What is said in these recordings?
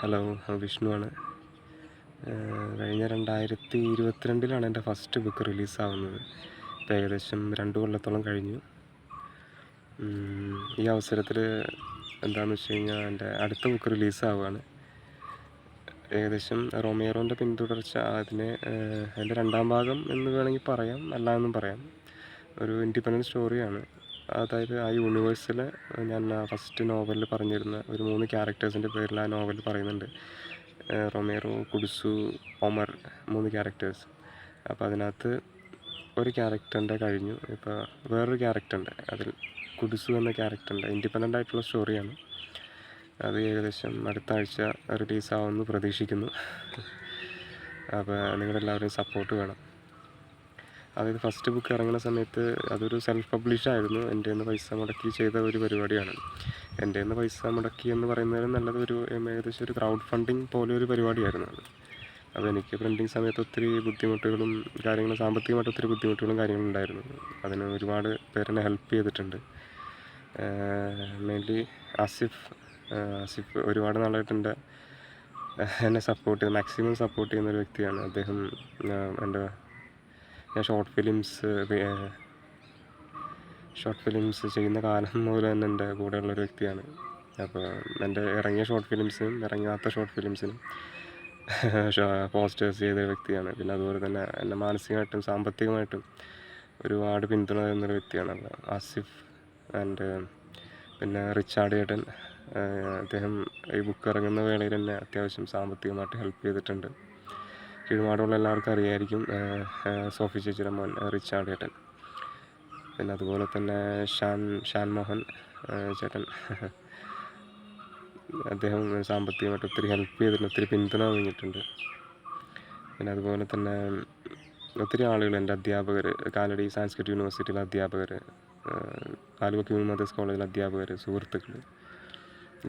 Hello, വിഷ്ണുവാണ്. കഴിഞ്ഞ 2022 എൻ്റെ first book റിലീസാവുന്നത്. ഇപ്പോൾ ഏകദേശം 2 കൊല്ലത്തോളം കഴിഞ്ഞു. ഈ അവസരത്തിൽ എന്താണെന്ന് വെച്ച് കഴിഞ്ഞാൽ എൻ്റെ അടുത്ത ബുക്ക് റിലീസാവുകയാണ്. ഏകദേശം റൊമേറോൻ്റെ പിന്തുടർച്ച, അതിൻ്റെ 2ാം ഭാഗം എന്ന് വേണമെങ്കിൽ പറയാം, അല്ല എന്നും പറയാം. ഒരു ഇൻഡിപെൻഡൻറ്റ് സ്റ്റോറിയാണ്. അതായത് ആ യൂണിവേഴ്സിൽ ഞാൻ ഫസ്റ്റ് നോവലിൽ പറഞ്ഞിരുന്ന ഒരു 3 ക്യാരക്ടേഴ്സിൻ്റെ പേരിൽ ആ നോവലിൽ പറയുന്നുണ്ട്. Romero, Kudus, Omar, 3 characters. അപ്പോൾ അതിനകത്ത് ഒരു ക്യാരക്ടറിൻ്റെ കഴിഞ്ഞു. ഇപ്പോൾ വേറൊരു ക്യാരക്ടറുണ്ട്, അതിൽ കുഡുസു എന്ന ക്യാരക്ടറുണ്ട്. ഇൻഡിപെൻഡൻ്റ് ആയിട്ടുള്ള സ്റ്റോറിയാണ്. അത് ഏകദേശം അടുത്ത ആഴ്ച റിലീസാവുമെന്ന് പ്രതീക്ഷിക്കുന്നു. അപ്പോൾ നിങ്ങളെല്ലാവരും സപ്പോർട്ട് വേണം. അതായത് ഫസ്റ്റ് ബുക്ക് ഇറങ്ങുന്ന സമയത്ത് അതൊരു സെൽഫ് പബ്ലിഷായിരുന്നു. എൻ്റെ നിന്ന് പൈസ മുടക്കി ചെയ്ത ഒരു പരിപാടിയാണ്. എൻ്റെ നിന്ന് പൈസ മുടക്കി എന്ന് പറയുന്നതിന് നല്ലത് ഏകദേശം ഒരു ക്രൗഡ് ഫണ്ടിങ് പോലെ ഒരു പരിപാടിയായിരുന്നു അത്. അപ്പോൾ എനിക്ക് പ്രിൻറ്റിങ് സമയത്ത് ഒത്തിരി ബുദ്ധിമുട്ടുകളും കാര്യങ്ങളും, സാമ്പത്തികമായിട്ട് ഒത്തിരി ബുദ്ധിമുട്ടുകളും കാര്യങ്ങളും ഉണ്ടായിരുന്നു. അതിന് ഒരുപാട് പേരെന്നെ ഹെൽപ്പ് ചെയ്തിട്ടുണ്ട്. മെയിൻലി ആസിഫ് ഒരുപാട് നാളായിട്ട് എന്നെ സപ്പോർട്ട് ചെയ്ത് മാക്സിമം സപ്പോർട്ട് ചെയ്യുന്നൊരു വ്യക്തിയാണ് അദ്ദേഹം. ഞാൻ ഷോർട്ട് ഫിലിംസ് ചെയ്യുന്ന കാലം മുതൽ തന്നെ എൻ്റെ കൂടെയുള്ളൊരു വ്യക്തിയാണ്. അപ്പോൾ എൻ്റെ ഇറങ്ങിയ ഷോർട്ട് ഫിലിംസിനും ഇറങ്ങാത്ത ഷോർട്ട് ഫിലിംസിനും പോസ്റ്റേഴ്സ് ചെയ്ത വ്യക്തിയാണ്. പിന്നെ അതുപോലെ തന്നെ എന്നെ മാനസികമായിട്ടും സാമ്പത്തികമായിട്ടും ഒരുപാട് പിന്തുണ തന്നൊരു വ്യക്തിയാണ് ആസിഫ്. പിന്നെ റിച്ചാർഡ് ഏട്ടൻ, അദ്ദേഹം ഈ ബുക്ക് ഇറങ്ങുന്ന വേളയിൽ എന്നെ അത്യാവശ്യം സാമ്പത്തികമായിട്ട് ഹെൽപ്പ് ചെയ്തിട്ടുണ്ട്. കീഴ്മാടുള്ള എല്ലാവർക്കും അറിയായിരിക്കും, സോഫി ചേച്ചിയുടെ മോൻ റിച്ചാർഡ് ഏട്ടൻ. പിന്നെ അതുപോലെ തന്നെ ഷാൻ മോഹൻ ചേട്ടൻ, അദ്ദേഹം സാമ്പത്തികമായിട്ട് ഒത്തിരി ഹെൽപ്പ് ചെയ്തിട്ടുണ്ട്, ഒത്തിരി പിന്തുണ നൽകിയിട്ടുണ്ട്. പിന്നെ അതുപോലെ തന്നെ ഒത്തിരി ആളുകൾ, എൻ്റെ അധ്യാപകർ, കാലടി സാൻസ്ക്രിറ്റ് യൂണിവേഴ്സിറ്റിയിലെ അധ്യാപകർ, ആലുവ ക്യൂൻ മദേഴ്സ് കോളേജിലെ അധ്യാപകർ, സുഹൃത്തുക്കൾ,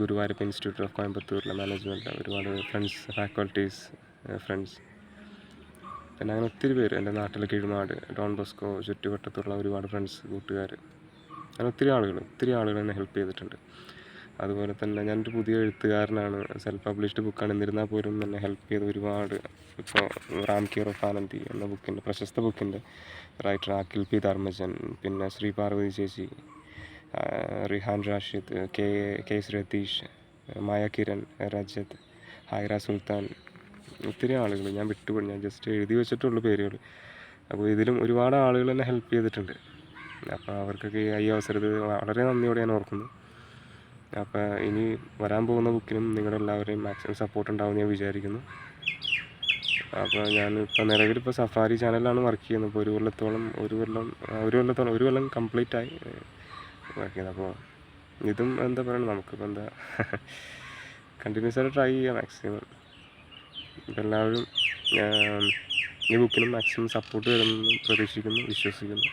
ഗുരുവായൂരപ്പൻ ഇൻസ്റ്റിറ്റ്യൂട്ട് ഓഫ് കോയമ്പത്തൂരിലെ മാനേജ്മെൻറ്റ്, ഒരുപാട് ഫ്രണ്ട്സ്, ഫാക്കൽറ്റീസ്, ഫ്രണ്ട്സ്, പിന്നെ അങ്ങനെ ഒത്തിരി പേര്, എൻ്റെ നാട്ടിലെ കീഴ്മാട്, ഡോൺ ബോസ്കോ ചുറ്റുവട്ടത്തുള്ള ഒരുപാട് ഫ്രണ്ട്സ്, കൂട്ടുകാർ, അങ്ങനെ ഒത്തിരി ആളുകൾ എന്നെ ഹെൽപ്പ് ചെയ്തിട്ടുണ്ട്. അതുപോലെ തന്നെ ഞാനൊരു പുതിയ എഴുത്തുകാരനാണ്, സെൽഫ് പബ്ലിഷ്ഡ് ബുക്കാണ്. എന്നിരുന്നാൽ പോലും എന്നെ ഹെൽപ്പ് ചെയ്ത് ഒരുപാട്, ഇപ്പോൾ റാം കെയർ ഓഫ് ആനന്ദി എന്ന ബുക്കിൻ്റെ, പ്രശസ്ത ബുക്കിൻ്റെ റൈറ്റർ അഖിൽ പി ധർമ്മജൻ, പിന്നെ ശ്രീ പാർവതി ചേച്ചി, റിഹാൻ റാഷിദ്, കെ എസ് രതീഷ്, മായ കിരൺ, രജത്, ഹൈറ സുൽത്താൻ, ഒത്തിരി ആളുകൾ ഞാൻ ജസ്റ്റ് എഴുതി വെച്ചിട്ടുള്ള പേരുകൾ. അപ്പോൾ ഇതിലും ഒരുപാട് ആളുകൾ എന്നെ ഹെൽപ്പ് ചെയ്തിട്ടുണ്ട്. അപ്പോൾ അവർക്കൊക്കെ ഈ അവസരത്തിൽ വളരെ നന്ദിയോടെ ഞാൻ ഓർക്കുന്നു. അപ്പോൾ ഇനി വരാൻ പോകുന്ന ബുക്കിനും നിങ്ങളെല്ലാവരെയും മാക്സിമം സപ്പോർട്ട് ഉണ്ടാവുമെന്ന് ഞാൻ വിചാരിക്കുന്നു. അപ്പോൾ ഞാനിപ്പോൾ നിലവിലിപ്പോൾ സഫാരി ചാനലിലാണ് വർക്ക് ചെയ്യുന്നത്. ഇപ്പോൾ ഒരു കൊല്ലം കംപ്ലീറ്റ് ആയി വർക്ക് ചെയ്യുന്നത്. അപ്പോൾ ഇതും എന്താ പറയുക, നമുക്കിപ്പോൾ കണ്ടിന്യൂസ് ആയിട്ട് ട്രൈ ചെയ്യാം മാക്സിമം. ഇപ്പോൾ എല്ലാവരും ഈ ബുക്കിനും മാക്സിമം സപ്പോർട്ട് തരുമെന്ന് പ്രതീക്ഷിക്കുന്നു, വിശ്വസിക്കുന്നു.